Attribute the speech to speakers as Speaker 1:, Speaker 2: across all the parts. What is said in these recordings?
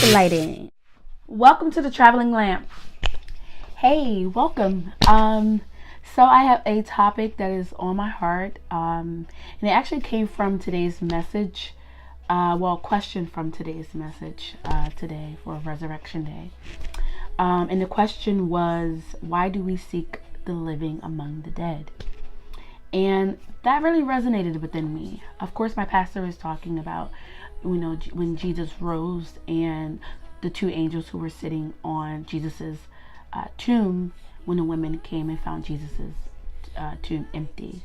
Speaker 1: the lighting. Welcome to the Traveling Lamp. Hey, welcome. So I have a topic that is on my heart, and it actually came from today's message. Question from today's message today for Resurrection Day. And the question was, why do we seek the living among the dead? And that really resonated within me. Of course, my pastor is talking about, when Jesus rose and the two angels who were sitting on Jesus's tomb when the women came and found Jesus's tomb empty.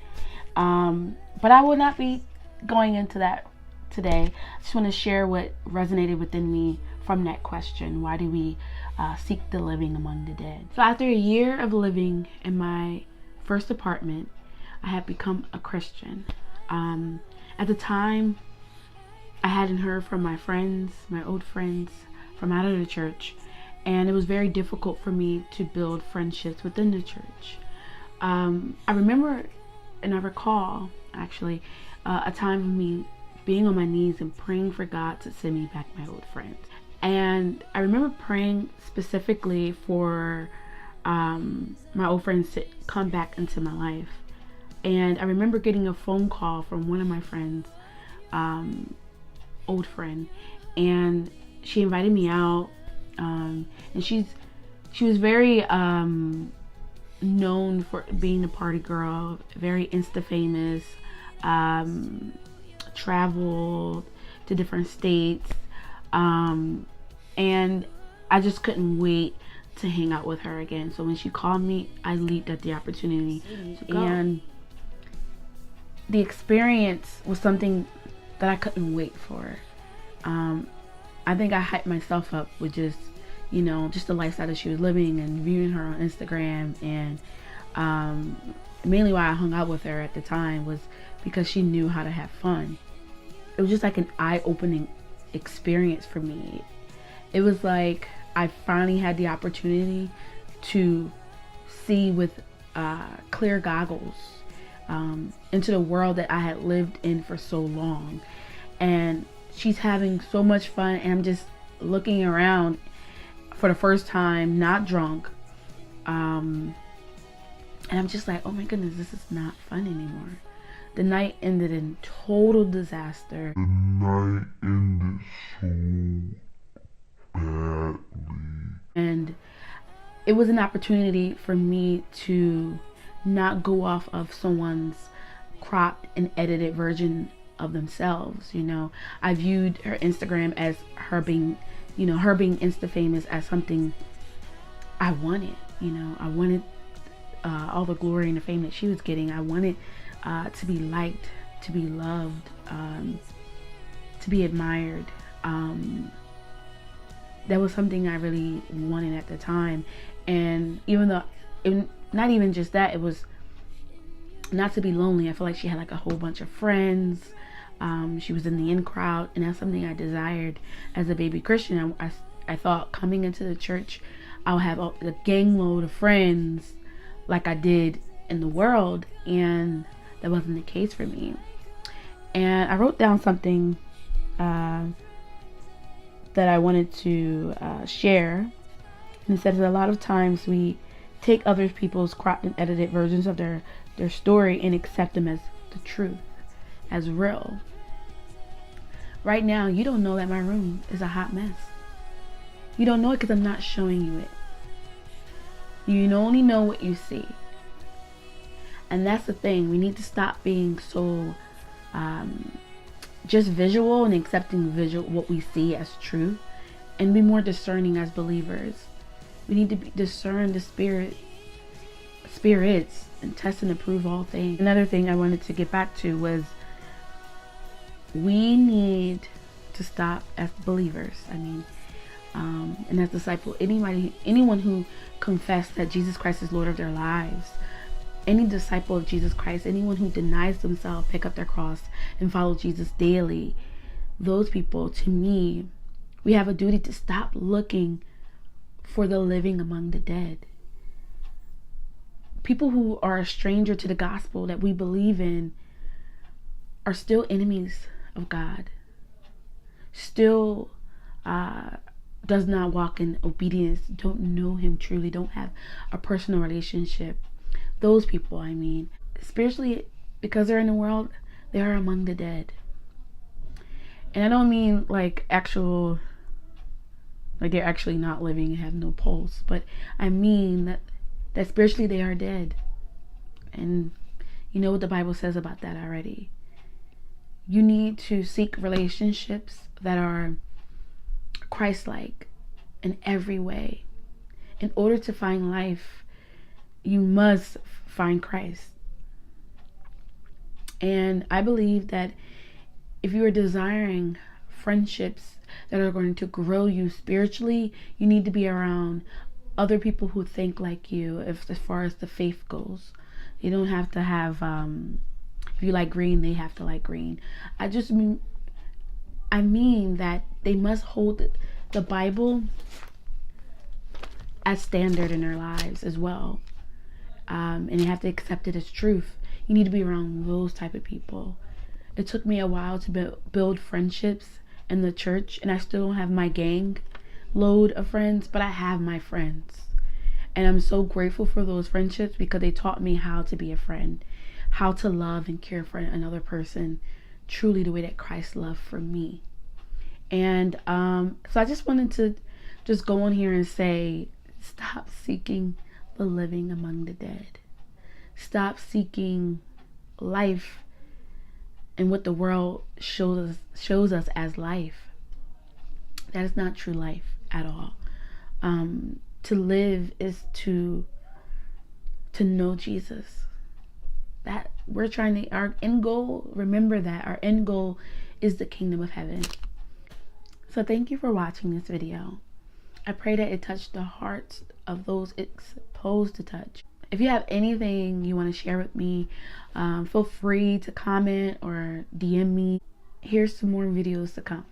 Speaker 1: But I will not be going into that today. I just want to share what resonated within me from that question. Why do we seek the living among the dead? So after a year of living in my first apartment, I had become a Christian. At the time, I hadn't heard from my friends, my old friends from out of the church, and it was very difficult for me to build friendships within the church. I remember and I recall actually a time of me being on my knees and praying for God to send me back my old friends. And I remember praying specifically for my old friends to come back into my life. And I remember getting a phone call from one of my friends, old friend, and she invited me out. And she was very known for being a party girl, very Insta famous, traveled to different states, and I just couldn't wait to hang out with her again. So when she called me, I leaped at the opportunity to go. And the experience was something that I couldn't wait for. I think I hyped myself up with just the lifestyle that she was living and viewing her on Instagram. And mainly why I hung out with her at the time was because she knew how to have fun. It was just like an eye-opening experience for me. It was like I finally had the opportunity to see with clear goggles into the world that I had lived in for so long. And she's having so much fun, and I'm just looking around for the first time, not drunk, and I'm just like, oh my goodness, this is not fun anymore. The night ended in total disaster.
Speaker 2: The night ended so badly.
Speaker 1: And it was an opportunity for me to not go off of someone's cropped and edited version of themselves. I viewed her Instagram as her being Insta famous as something I wanted. I wanted all the glory and the fame that she was getting. I wanted to be liked, to be loved, to be admired. That was something I really wanted at the time. And even though, not even just that, it was not to be lonely. I feel like she had like a whole bunch of friends. She was in the in crowd, and that's something I desired as a baby Christian. I thought coming into the church, I'll have a gang load of friends like I did in the world, and that wasn't the case for me. And I wrote down something that I wanted to share, and it says that a lot of times we take other people's cropped and edited versions of their story and accept them as the truth, as real. Right now, you don't know that my room is a hot mess. You don't know it because I'm not showing you it. You only know what you see. And that's the thing. We need to stop being so just visual and accepting what we see as true, and be more discerning as believers. We need to discern the spirits and test and approve all things. Another thing I wanted to get back to was we need to stop as believers. And as disciples, anyone who confessed that Jesus Christ is Lord of their lives, any disciple of Jesus Christ, anyone who denies themselves, pick up their cross, and follow Jesus daily, those people, to me, we have a duty to stop looking for the living among the dead. People who are a stranger to the gospel that we believe in are still enemies of God, still does not walk in obedience, don't know him truly, don't have a personal relationship. Those people, I mean, spiritually, because they're in the world, they are among the dead. And I don't mean like actual, like they're actually not living and have no pulse, but I mean that spiritually they are dead. And you know what the Bible says about that already. You need to seek relationships that are Christ-like in every way. In order to find life, you must find Christ. And I believe that if you are desiring friendships that are going to grow you spiritually, you need to be around other people who think like you, as far as the faith goes. You don't have to have, if you like green, they have to like green. I mean that they must hold the Bible as standard in their lives as well. And they have to accept it as truth. You need to be around those type of people. It took me a while to build friendships in the church, and I still don't have my gang load of friends, but I have my friends. And I'm so grateful for those friendships because they taught me how to be a friend, how to love and care for another person truly the way that Christ loved for me. And so I just wanted to just go on here and say, stop seeking the living among the dead. Stop seeking life and what the world shows us as life. That is not true life at all. To live is to know Jesus. That we're trying to, our end goal, remember that our end goal is the kingdom of heaven. So thank you for watching this video. I pray that it touched the hearts of those it's supposed to touch. If you have anything you want to share with me, feel free to comment or DM me. Here's some more videos to come.